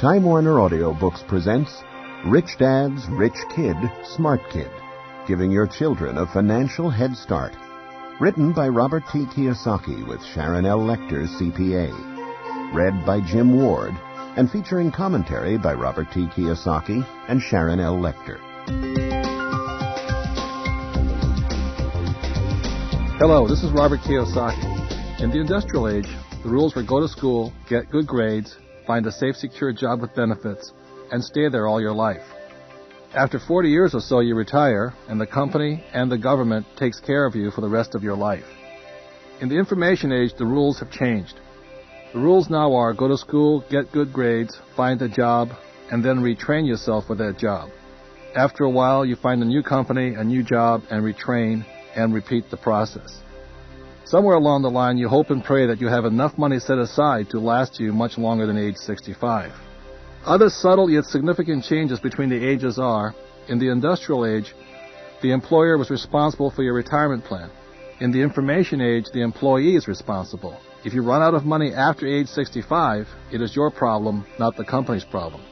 Time Warner Audiobooks presents Rich Dad's Rich Kid, Smart Kid, giving your children a financial head start. Written by Robert T. Kiyosaki with Sharon L. Lecter, CPA. Read by Jim Ward and featuring commentary by Robert T. Kiyosaki and Sharon L. Lecter. Hello, this is Robert Kiyosaki. In the industrial age, the rules were go to school, get good grades, find a safe, secure job with benefits, and stay there all your life. After 40 years or so, you retire, and the company and the government takes care of you for the rest of your life. In the information age, the rules have changed. The rules now are go to school, get good grades, find a job, and then retrain yourself for that job. After a while, you find a new company, a new job, and retrain, and repeat the process. Somewhere along the line, you hope and pray that you have enough money set aside to last you much longer than age 65. Other subtle yet significant changes between the ages are, in the industrial age, the employer was responsible for your retirement plan. In the information age, the employee is responsible. If you run out of money after age 65, it is your problem, not the company's problem.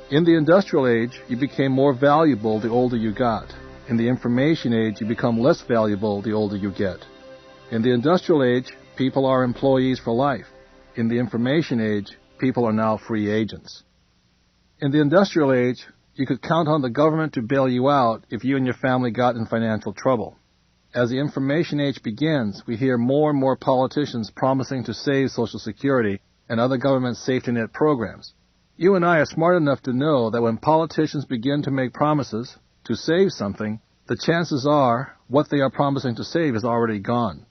In the industrial age, you became more valuable the older you got. In the information age, you become less valuable the older you get. In the industrial age, people are employees for life. In the information age, people are now free agents. In the industrial age, you could count on the government to bail you out if you and your family got in financial trouble. As the information age begins, we hear more and more politicians promising to save Social Security and other government safety net programs. You and I are smart enough to know that when politicians begin to make promises to save something, the chances are what they are promising to save is already gone.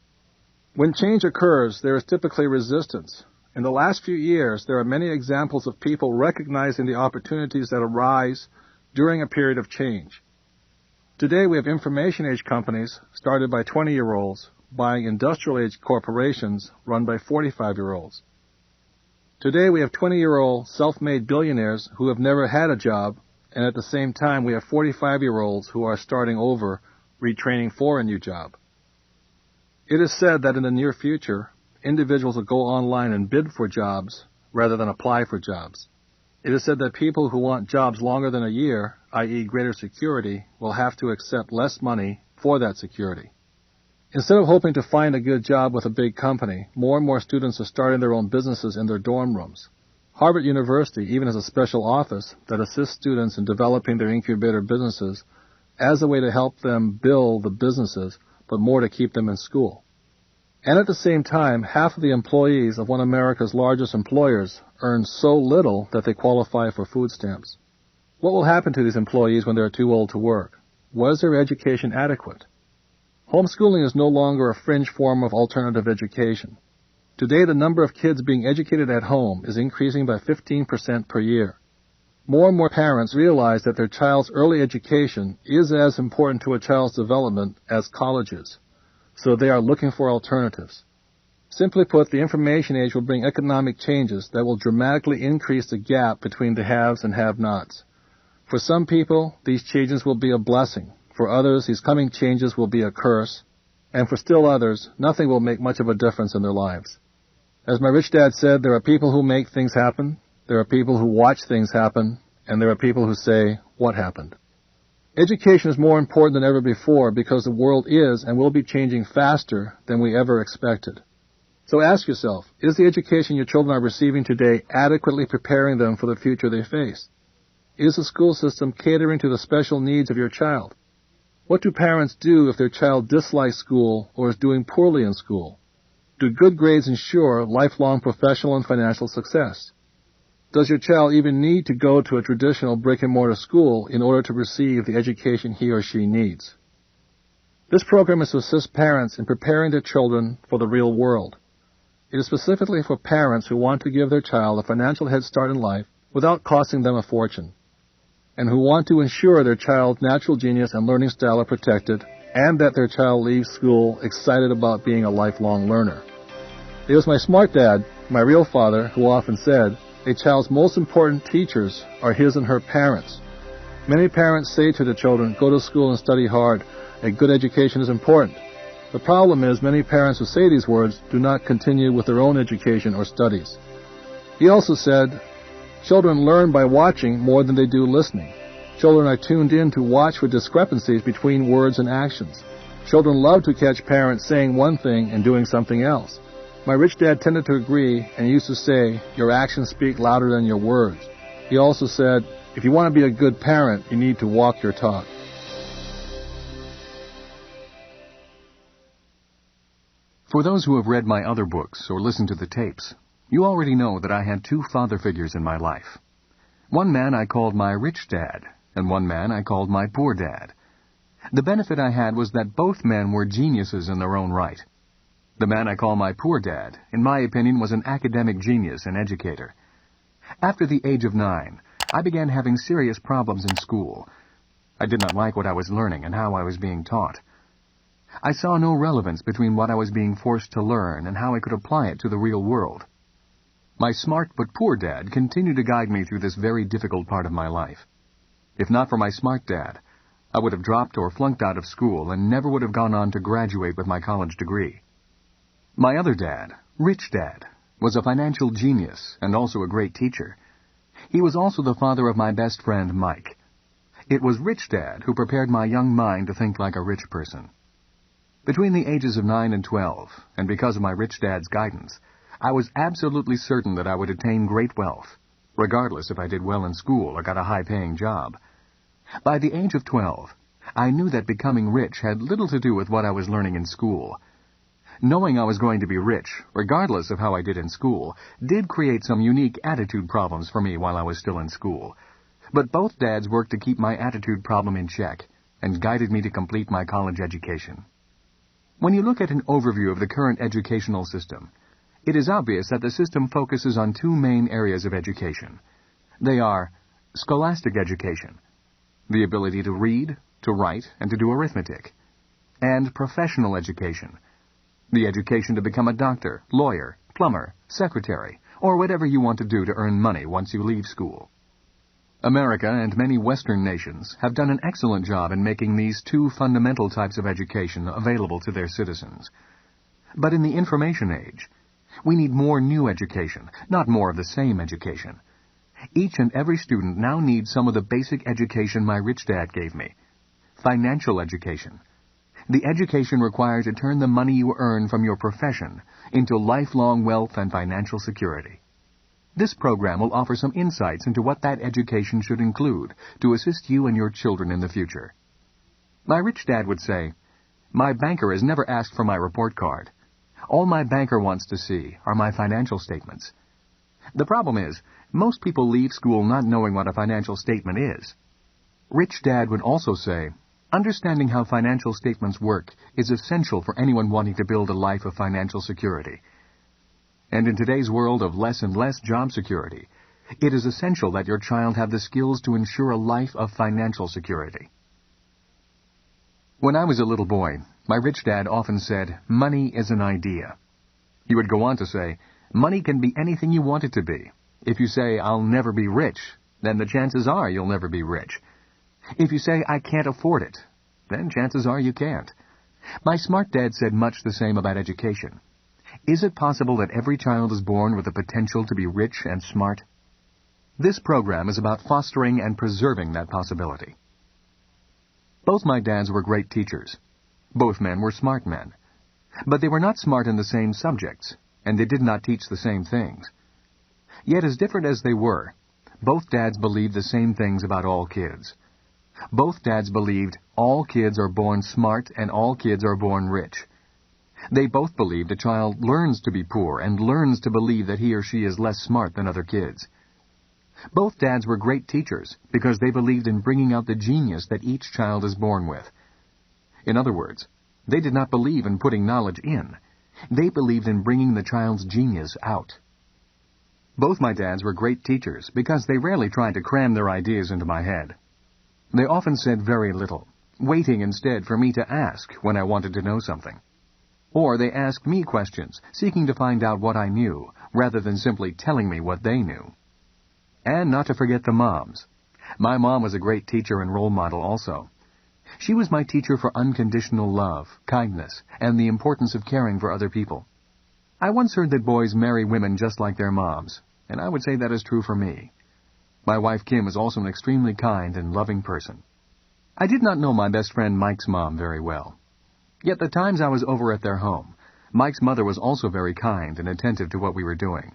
When change occurs, there is typically resistance. In the last few years, there are many examples of people recognizing the opportunities that arise during a period of change. Today, we have information age companies started by 20-year-olds buying industrial age corporations run by 45-year-olds. Today, we have 20-year-old self-made billionaires who have never had a job, and at the same time, we have 45-year-olds who are starting over, retraining for a new job. It is said that in the near future, individuals will go online and bid for jobs rather than apply for jobs. It is said that people who want jobs longer than a year, i.e. greater security, will have to accept less money for that security. Instead of hoping to find a good job with a big company, more and more students are starting their own businesses in their dorm rooms. Harvard University even has a special office that assists students in developing their incubator businesses as a way to help them build the businesses, but more to keep them in school. And at the same time, half of the employees of one of America's largest employers earn so little that they qualify for food stamps. What will happen to these employees when they are too old to work? Was their education adequate? Homeschooling is no longer a fringe form of alternative education. Today, the number of kids being educated at home is increasing by 15% per year. More and more parents realize that their child's early education is as important to a child's development as college is, so they are looking for alternatives. Simply put, the information age will bring economic changes that will dramatically increase the gap between the haves and have-nots. For some people, these changes will be a blessing. For others, these coming changes will be a curse. And for still others, nothing will make much of a difference in their lives. As my rich dad said, there are people who make things happen, there are people who watch things happen, and there are people who say, what happened? Education is more important than ever before because the world is and will be changing faster than we ever expected. So ask yourself, is the education your children are receiving today adequately preparing them for the future they face? Is the school system catering to the special needs of your child? What do parents do if their child dislikes school or is doing poorly in school? Do good grades ensure lifelong professional and financial success? Does your child even need to go to a traditional brick-and-mortar school in order to receive the education he or she needs? This program is to assist parents in preparing their children for the real world. It is specifically for parents who want to give their child a financial head start in life without costing them a fortune, and who want to ensure their child's natural genius and learning style are protected, and that their child leaves school excited about being a lifelong learner. It was my smart dad, my real father, who often said, a child's most important teachers are his and her parents. Many parents say to their children, go to school and study hard. A good education is important. The problem is many parents who say these words do not continue with their own education or studies. He also said, Children learn by watching more than they do listening. Children are tuned in to watch for discrepancies between words and actions. Children love to catch parents saying one thing and doing something else. My rich dad tended to agree and used to say, "Your actions speak louder than your words." He also said, "If you want to be a good parent, you need to walk your talk." For those who have read my other books or listened to the tapes, you already know that I had two father figures in my life. One man I called my rich dad, and one man I called my poor dad. The benefit I had was that both men were geniuses in their own right. The man I call my poor dad, in my opinion, was an academic genius and educator. After the age of 9, I began having serious problems in school. I did not like what I was learning and how I was being taught. I saw no relevance between what I was being forced to learn and how I could apply it to the real world. My smart but poor dad continued to guide me through this very difficult part of my life. If not for my smart dad, I would have dropped or flunked out of school and never would have gone on to graduate with my college degree. My other dad, Rich Dad, was a financial genius and also a great teacher. He was also the father of my best friend, Mike. It was Rich Dad who prepared my young mind to think like a rich person. Between the ages of 9 and 12, and because of my rich dad's guidance, I was absolutely certain that I would attain great wealth, regardless if I did well in school or got a high-paying job. By the age of 12, I knew that becoming rich had little to do with what I was learning in school. Knowing I was going to be rich, regardless of how I did in school, did create some unique attitude problems for me while I was still in school. But both dads worked to keep my attitude problem in check and guided me to complete my college education. When you look at an overview of the current educational system, it is obvious that the system focuses on two main areas of education. They are scholastic education, the ability to read, to write, and to do arithmetic, and professional education, the education to become a doctor, lawyer, plumber, secretary, or whatever you want to do to earn money once you leave school. America and many Western nations have done an excellent job in making these two fundamental types of education available to their citizens. But in the information age, we need more new education, not more of the same education. Each and every student now needs some of the basic education my rich dad gave me. Financial education. The education required to turn the money you earn from your profession into lifelong wealth and financial security. This program will offer some insights into what that education should include to assist you and your children in the future. My rich dad would say, "My banker has never asked for my report card. All my banker wants to see are my financial statements." The problem is, most people leave school not knowing what a financial statement is. Rich Dad would also say, understanding how financial statements work is essential for anyone wanting to build a life of financial security. And in today's world of less and less job security, it is essential that your child have the skills to ensure a life of financial security. When I was a little boy, my rich dad often said, "Money is an idea." He would go on to say, "Money can be anything you want it to be. If you say, 'I'll never be rich,' then the chances are you'll never be rich. If you say, 'I can't afford it,' then chances are you can't." My smart dad said much the same about education. Is it possible that every child is born with the potential to be rich and smart? This program is about fostering and preserving that possibility. Both my dads were great teachers. Both men were smart men. But they were not smart in the same subjects, and they did not teach the same things. Yet as different as they were, both dads believed the same things about all kids. Both dads believed all kids are born smart and all kids are born rich. They both believed a child learns to be poor and learns to believe that he or she is less smart than other kids. Both dads were great teachers because they believed in bringing out the genius that each child is born with. In other words, they did not believe in putting knowledge in. They believed in bringing the child's genius out. Both my dads were great teachers because they rarely tried to cram their ideas into my head. They often said very little, waiting instead for me to ask when I wanted to know something. Or they asked me questions, seeking to find out what I knew, rather than simply telling me what they knew. And not to forget the moms. My mom was a great teacher and role model also. She was my teacher for unconditional love, kindness, and the importance of caring for other people. I once heard that boys marry women just like their moms, and I would say that is true for me. My wife Kim is also an extremely kind and loving person. I did not know my best friend Mike's mom very well. Yet the times I was over at their home, Mike's mother was also very kind and attentive to what we were doing.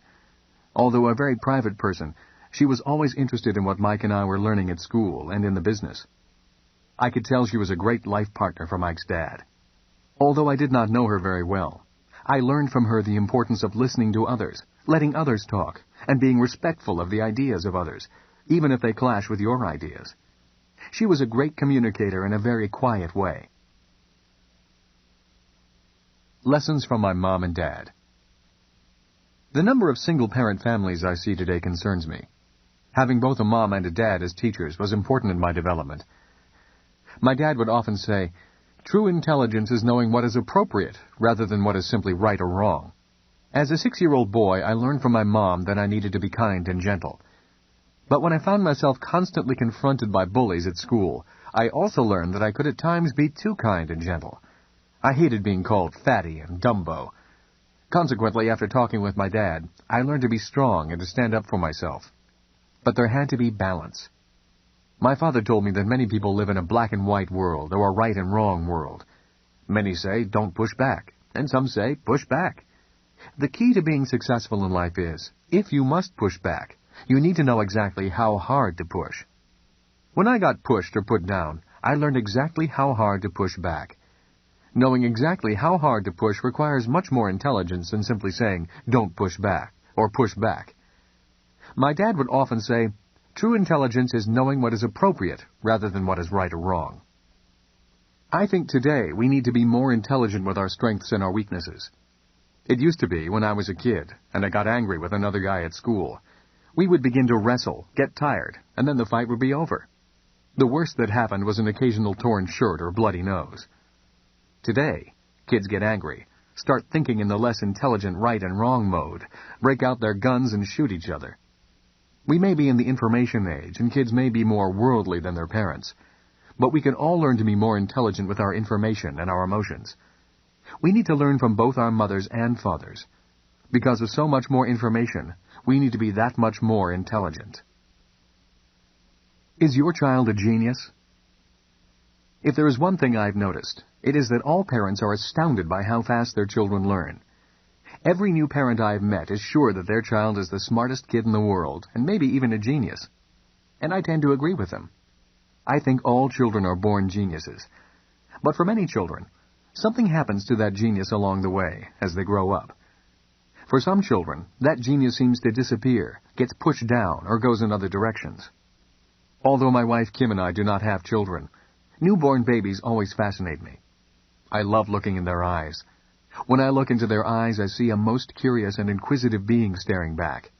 Although a very private person, she was always interested in what Mike and I were learning at school and in the business. I could tell she was a great life partner for Mike's dad. Although I did not know her very well, I learned from her the importance of listening to others, letting others talk, and being respectful of the ideas of others, even if they clash with your ideas. She was a great communicator in a very quiet way. Lessons from my mom and dad. The number of single-parent families I see today concerns me. Having both a mom and a dad as teachers was important in my development. My dad would often say, "True intelligence is knowing what is appropriate rather than what is simply right or wrong." As a 6-year-old boy, I learned from my mom that I needed to be kind and gentle. But when I found myself constantly confronted by bullies at school, I also learned that I could at times be too kind and gentle. I hated being called fatty and Dumbo. Consequently, after talking with my dad, I learned to be strong and to stand up for myself. But there had to be balance. My father told me that many people live in a black and white world, or a right and wrong world. Many say, don't push back, and some say, push back. The key to being successful in life is, if you must push back, you need to know exactly how hard to push. When I got pushed or put down, I learned exactly how hard to push back. Knowing exactly how hard to push requires much more intelligence than simply saying, don't push back, or push back. My dad would often say, true intelligence is knowing what is appropriate rather than what is right or wrong. I think today we need to be more intelligent with our strengths and our weaknesses. It used to be when I was a kid and I got angry with another guy at school. We would begin to wrestle, get tired, and then the fight would be over. The worst that happened was an occasional torn shirt or bloody nose. Today, kids get angry, start thinking in the less intelligent right and wrong mode, break out their guns and shoot each other. We may be in the information age, and kids may be more worldly than their parents, but we can all learn to be more intelligent with our information and our emotions. We need to learn from both our mothers and fathers. Because of so much more information, we need to be that much more intelligent. Is your child a genius? If there is one thing I've noticed, it is that all parents are astounded by how fast their children learn. Every new parent I've met is sure that their child is the smartest kid in the world, and maybe even a genius. And I tend to agree with them. I think all children are born geniuses. But for many children, something happens to that genius along the way as they grow up. For some children, that genius seems to disappear, gets pushed down, or goes in other directions. Although my wife Kim and I do not have children, newborn babies always fascinate me. I love looking in their eyes. When I look into their eyes, I see a most curious and inquisitive being staring back.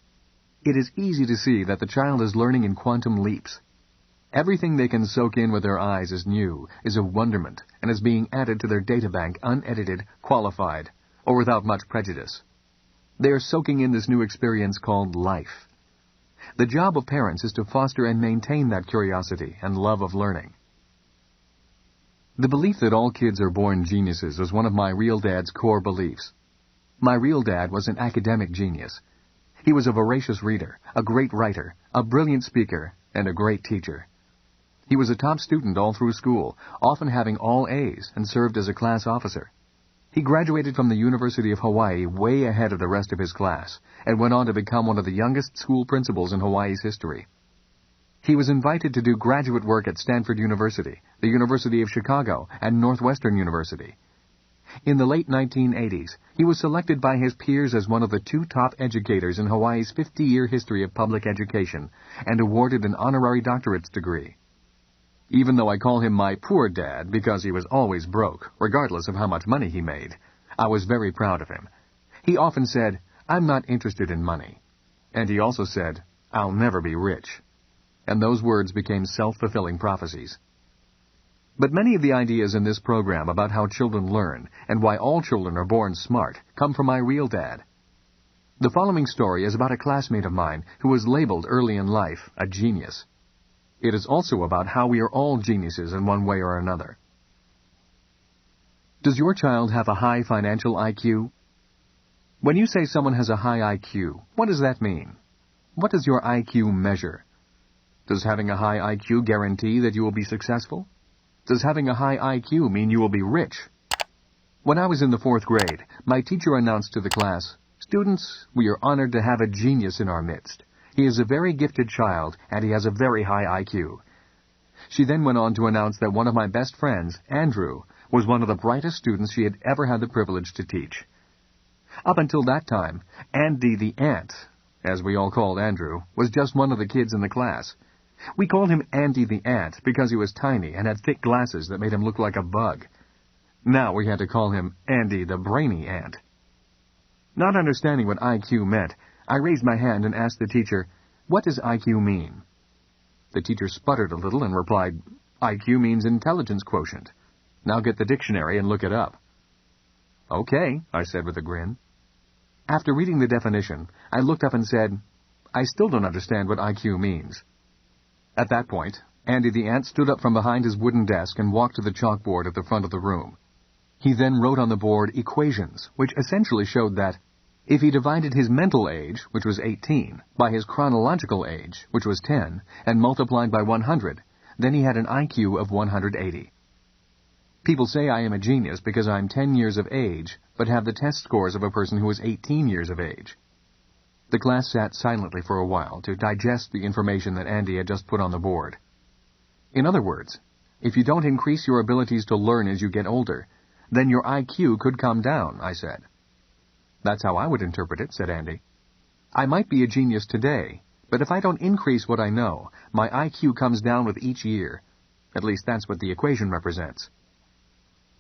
It is easy to see that the child is learning in quantum leaps. Everything they can soak in with their eyes is new, is of wonderment, and is being added to their databank unedited, qualified, or without much prejudice. They are soaking in this new experience called life. The job of parents is to foster and maintain that curiosity and love of learning. The belief that all kids are born geniuses was one of my real dad's core beliefs. My real dad was an academic genius. He was a voracious reader, a great writer, a brilliant speaker, and a great teacher. He was a top student all through school, often having all A's, and served as a class officer. He graduated from the University of Hawaii way ahead of the rest of his class, and went on to become one of the youngest school principals in Hawaii's history. He was invited to do graduate work at Stanford University, the University of Chicago, and Northwestern University. In the late 1980s, he was selected by his peers as one of the 2 top educators in Hawaii's 50-year history of public education, and awarded an honorary doctorate's degree. Even though I call him my poor dad because he was always broke, regardless of how much money he made, I was very proud of him. He often said, "I'm not interested in money." And he also said, "I'll never be rich." And those words became self-fulfilling prophecies. But many of the ideas in this program about how children learn and why all children are born smart come from my real dad. The following story is about a classmate of mine who was labeled early in life a genius. It is also about how we are all geniuses in one way or another. Does your child have a high financial IQ? When you say someone has a high IQ, what does that mean? What does your IQ measure? Does having a high IQ guarantee that you will be successful? Does having a high IQ mean you will be rich? When I was in the 4th grade, my teacher announced to the class, "Students, we are honored to have a genius in our midst. He is a very gifted child, and he has a very high IQ." She then went on to announce that one of my best friends, Andrew, was one of the brightest students she had ever had the privilege to teach. Up until that time, Andy the Ant, as we all called Andrew, was just one of the kids in the class. We called him Andy the Ant because he was tiny and had thick glasses that made him look like a bug. Now we had to call him Andy the Brainy Ant. Not understanding what IQ meant, I raised my hand and asked the teacher, "What does IQ mean?" The teacher sputtered a little and replied, "IQ means intelligence quotient. Now get the dictionary and look it up." "Okay," I said with a grin. After reading the definition, I looked up and said, "I still don't understand what IQ means." At that point, Andy the Ant stood up from behind his wooden desk and walked to the chalkboard at the front of the room. He then wrote on the board equations, which essentially showed that if he divided his mental age, which was 18, by his chronological age, which was 10, and multiplied by 100, then he had an IQ of 180. People say I am a genius because I am 10 years of age, but have the test scores of a person who is 18 years of age. The class sat silently for a while to digest the information that Andy had just put on the board. In other words, if you don't increase your abilities to learn as you get older, then your IQ could come down, I said. "That's how I would interpret it," said Andy. "I might be a genius today, but if I don't increase what I know, my IQ comes down with each year. At least that's what the equation represents."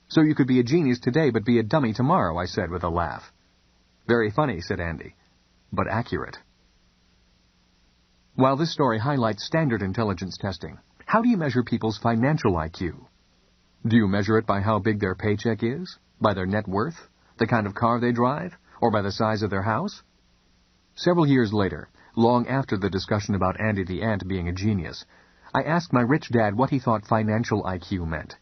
"So you could be a genius today but be a dummy tomorrow," I said with a laugh. "Very funny," said Andy, "but accurate." While this story highlights standard intelligence testing, how do you measure people's financial IQ? Do you measure it by how big their paycheck is, by their net worth, the kind of car they drive, or by the size of their house? Several years later, long after the discussion about Andy the Ant being a genius, I asked my rich dad what he thought financial IQ meant.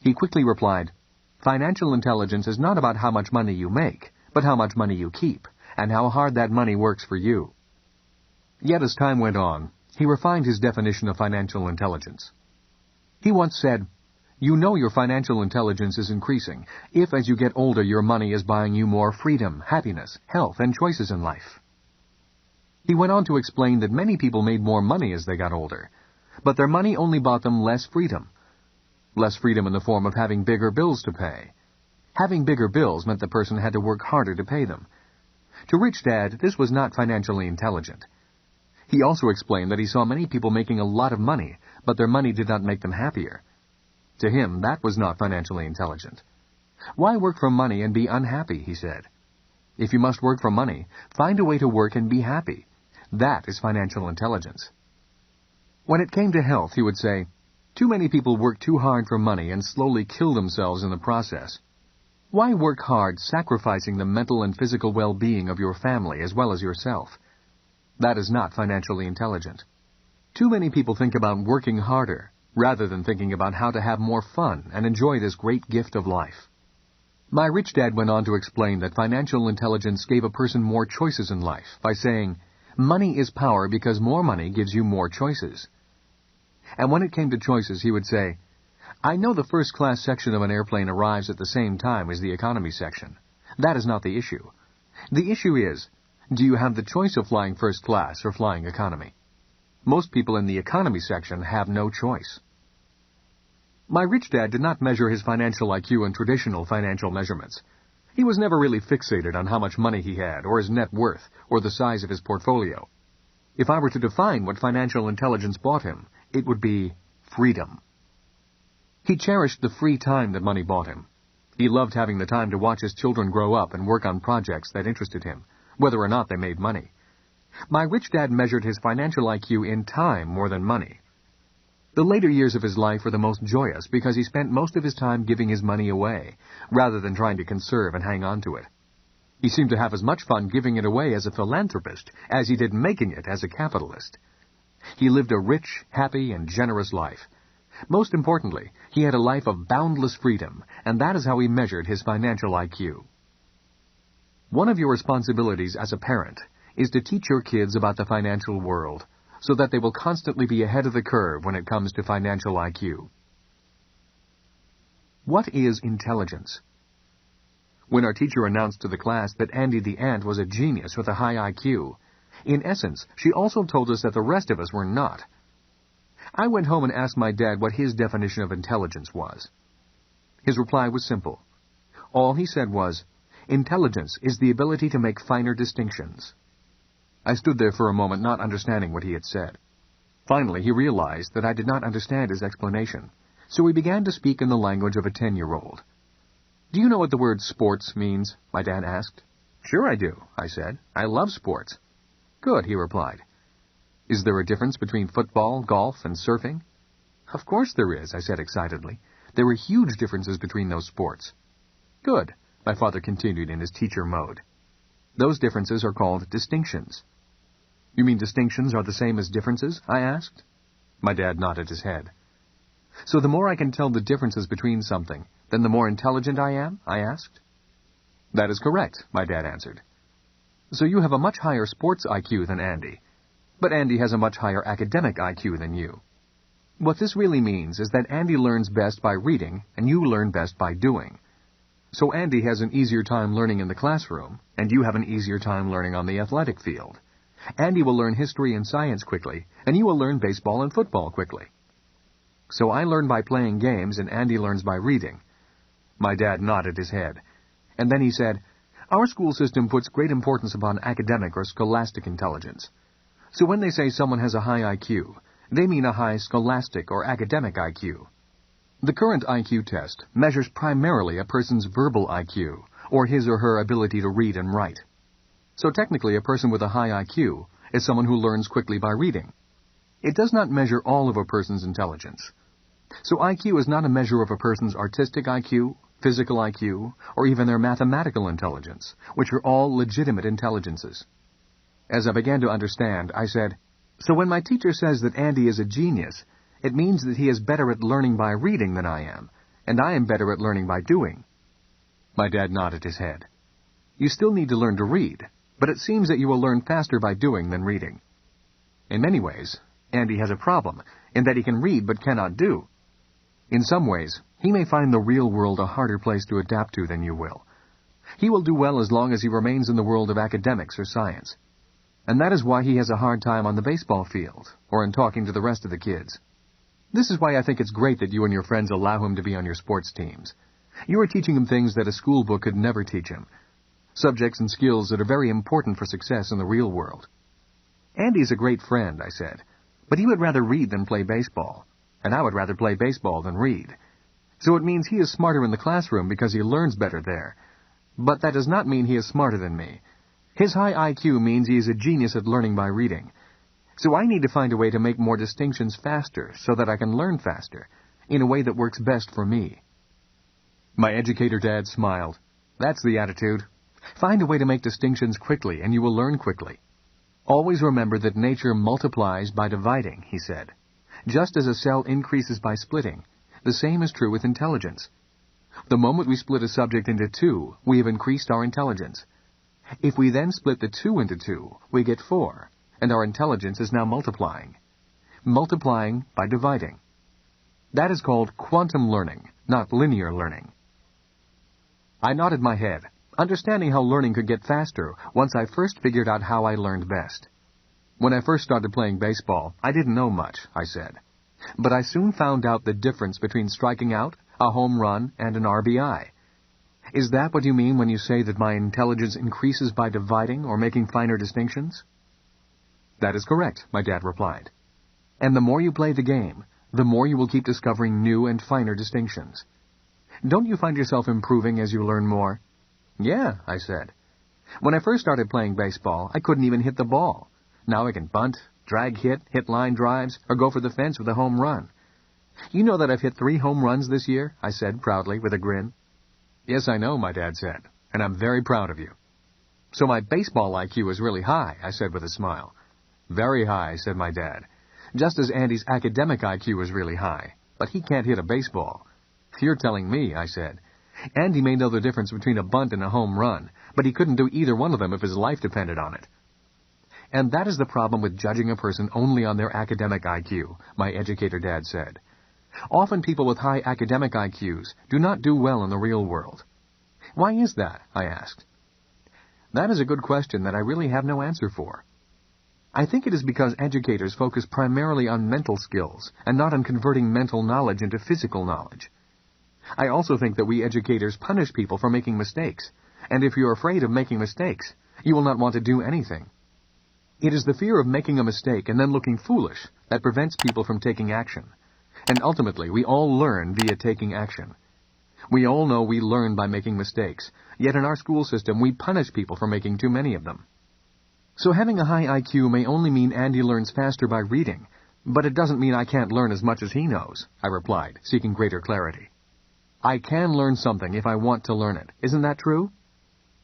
He quickly replied, "Financial intelligence is not about how much money you make, but how much money you keep, and how hard that money works for you." Yet as time went on, he refined his definition of financial intelligence. He once said, "You know your financial intelligence is increasing if, as you get older, your money is buying you more freedom, happiness, health, and choices in life." He went on to explain that many people made more money as they got older, but their money only bought them less freedom. Less freedom in the form of having bigger bills to pay. Having bigger bills meant the person had to work harder to pay them. To Rich Dad, this was not financially intelligent. He also explained that he saw many people making a lot of money, but their money did not make them happier. To him, that was not financially intelligent. "Why work for money and be unhappy?" he said. "If you must work for money, find a way to work and be happy. That is financial intelligence." When it came to health, he would say, "Too many people work too hard for money and slowly kill themselves in the process. Why work hard sacrificing the mental and physical well-being of your family as well as yourself? That is not financially intelligent. Too many people think about working harder, rather than thinking about how to have more fun and enjoy this great gift of life." My rich dad went on to explain that financial intelligence gave a person more choices in life by saying, "Money is power because more money gives you more choices." And when it came to choices, he would say, "I know the first-class section of an airplane arrives at the same time as the economy section. That is not the issue. The issue is, do you have the choice of flying first class or flying economy? Most people in the economy section have no choice." My rich dad did not measure his financial IQ in traditional financial measurements. He was never really fixated on how much money he had, or his net worth, or the size of his portfolio. If I were to define what financial intelligence bought him, it would be freedom. He cherished the free time that money bought him. He loved having the time to watch his children grow up and work on projects that interested him, whether or not they made money. My rich dad measured his financial IQ in time more than money. The later years of his life were the most joyous because he spent most of his time giving his money away, rather than trying to conserve and hang on to it. He seemed to have as much fun giving it away as a philanthropist as he did making it as a capitalist. He lived a rich, happy, and generous life. Most importantly, he had a life of boundless freedom, and that is how he measured his financial IQ. One of your responsibilities as a parent is to teach your kids about the financial world. so that they will constantly be ahead of the curve when it comes to financial IQ. What is intelligence? When our teacher announced to the class that Andy the ant was a genius with a high IQ, in essence, she also told us that the rest of us were not. I went home and asked my dad what his definition of intelligence was. His reply was simple. All he said was, "Intelligence is the ability to make finer distinctions." I stood there for a moment not understanding what he had said. Finally, he realized that I did not understand his explanation, so he began to speak in the language of a 10-year-old. "Do you know what the word sports means?" my dad asked. "Sure I do," I said. "I love sports." "Good," he replied. "Is there a difference between football, golf, and surfing?" "Of course there is," I said excitedly. "There are huge differences between those sports." "Good," my father continued in his teacher mode. "Those differences are called distinctions." "You mean distinctions are the same as differences?" I asked. My dad nodded his head. "So the more I can tell the differences between something, then the more intelligent I am?" I asked. "That is correct," my dad answered. "So you have a much higher sports IQ than Andy, but Andy has a much higher academic IQ than you. What this really means is that Andy learns best by reading and you learn best by doing. So Andy has an easier time learning in the classroom, and you have an easier time learning on the athletic field. Andy will learn history and science quickly, and you will learn baseball and football quickly. So I learn by playing games, and Andy learns by reading." My dad nodded his head, and then he said, "Our school system puts great importance upon academic or scholastic intelligence. So when they say someone has a high IQ, they mean a high scholastic or academic IQ. The current IQ test measures primarily a person's verbal IQ, or his or her ability to read and write. So technically a person with a high IQ is someone who learns quickly by reading. It does not measure all of a person's intelligence. So IQ is not a measure of a person's artistic IQ, physical IQ, or even their mathematical intelligence, which are all legitimate intelligences." As I began to understand, I said, "So when my teacher says that Andy is a genius, it means that he is better at learning by reading than I am, and I am better at learning by doing." My dad nodded his head. "You still need to learn to read, but it seems that you will learn faster by doing than reading. In many ways, Andy has a problem, in that he can read but cannot do. In some ways, he may find the real world a harder place to adapt to than you will. He will do well as long as he remains in the world of academics or science. And that is why he has a hard time on the baseball field, or in talking to the rest of the kids. This is why I think it's great that you and your friends allow him to be on your sports teams. You are teaching him things that a school book could never teach him. Subjects and skills that are very important for success in the real world." "Andy's a great friend," I said, "but he would rather read than play baseball, and I would rather play baseball than read. So it means he is smarter in the classroom because he learns better there. But that does not mean he is smarter than me. His high IQ means he is a genius at learning by reading. So I need to find a way to make more distinctions faster so that I can learn faster, in a way that works best for me." My educator dad smiled. "That's the attitude. Find a way to make distinctions quickly and you will learn quickly. Always remember that nature multiplies by dividing," he said. "Just as a cell increases by splitting, the same is true with intelligence. The moment we split a subject into two, we have increased our intelligence. If we then split the two into two, we get 4, and our intelligence is now multiplying. Multiplying by dividing. That is called quantum learning, not linear learning." I nodded my head, understanding how learning could get faster once I first figured out how I learned best. "When I first started playing baseball, I didn't know much," I said. "But I soon found out the difference between striking out, a home run, and an RBI. Is that what you mean when you say that my intelligence increases by dividing or making finer distinctions?" "That is correct," my dad replied. "And the more you play the game, the more you will keep discovering new and finer distinctions. Don't you find yourself improving as you learn more?" "Yeah," I said. "When I first started playing baseball, I couldn't even hit the ball. Now I can bunt, drag hit line drives, or go for the fence with a home run. You know that I've hit 3 home runs this year?" I said proudly with a grin. "Yes, I know," my dad said, "and I'm very proud of you." "So my baseball IQ is really high," I said with a smile. "Very high," said my dad. "Just as Andy's academic IQ is really high, but he can't hit a baseball." "You're telling me," I said. "Andy may know the difference between a bunt and a home run, but he couldn't do either one of them if his life depended on it." And that is the problem with judging a person only on their academic IQ, my educator dad said. Often people with high academic IQs do not do well in the real world. Why is that? I asked. That is a good question that I really have no answer for. I think it is because educators focus primarily on mental skills and not on converting mental knowledge into physical knowledge. I also think that we educators punish people for making mistakes, and if you're afraid of making mistakes, you will not want to do anything. It is the fear of making a mistake and then looking foolish that prevents people from taking action. And ultimately, we all learn via taking action. We all know we learn by making mistakes, yet in our school system we punish people for making too many of them. So having a high IQ may only mean Andy learns faster by reading, but it doesn't mean I can't learn as much as he knows, I replied, seeking greater clarity. I can learn something if I want to learn it. Isn't that true?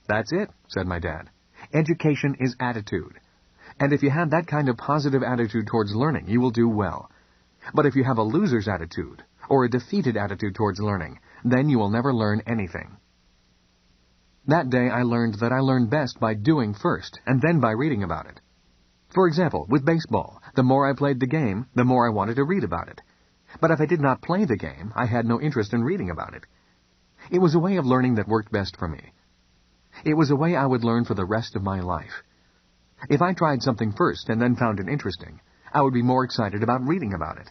That's it, said my dad. Education is attitude. And if you have that kind of positive attitude towards learning, you will do well. But if you have a loser's attitude, or a defeated attitude towards learning, then you will never learn anything. That day I learned that I learn best by doing first, and then by reading about it. For example, with baseball, the more I played the game, the more I wanted to read about it. But if I did not play the game, I had no interest in reading about it. It was a way of learning that worked best for me. It was a way I would learn for the rest of my life. If I tried something first and then found it interesting, I would be more excited about reading about it.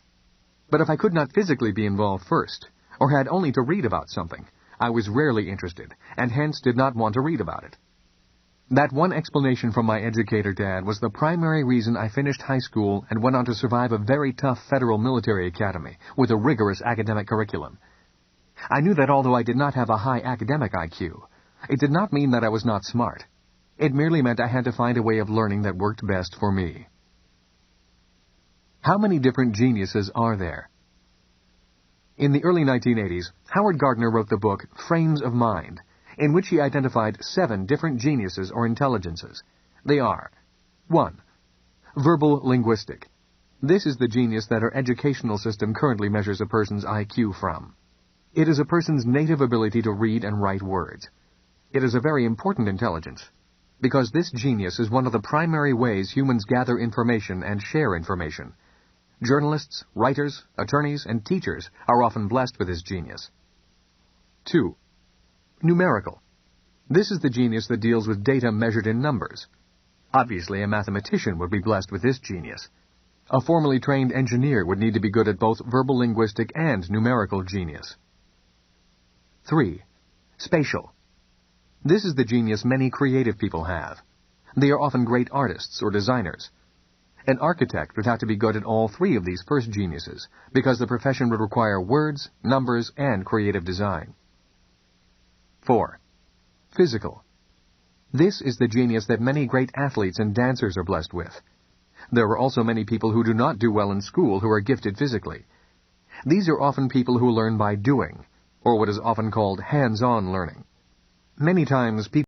But if I could not physically be involved first, or had only to read about something, I was rarely interested, and hence did not want to read about it. That one explanation from my educator dad was the primary reason I finished high school and went on to survive a very tough federal military academy with a rigorous academic curriculum. I knew that although I did not have a high academic IQ, it did not mean that I was not smart. It merely meant I had to find a way of learning that worked best for me. How many different geniuses are there? In the early 1980s, Howard Gardner wrote the book Frames of Mind, in which he identified 7 different geniuses or intelligences. They are: 1. Verbal linguistic. This is the genius that our educational system currently measures a person's IQ from. It is a person's native ability to read and write words. It is a very important intelligence, because this genius is one of the primary ways humans gather information and share information. Journalists, writers, attorneys, and teachers are often blessed with this genius. 2. Numerical. This is the genius that deals with data measured in numbers. Obviously, a mathematician would be blessed with this genius. A formally trained engineer would need to be good at both verbal linguistic and numerical genius. 3. Spatial. This is the genius many creative people have. They are often great artists or designers. An architect would have to be good at all 3 of these first geniuses, because the profession would require words, numbers, and creative design. 4. Physical. This is the genius that many great athletes and dancers are blessed with. There are also many people who do not do well in school who are gifted physically. These are often people who learn by doing, or what is often called hands-on learning. Many times people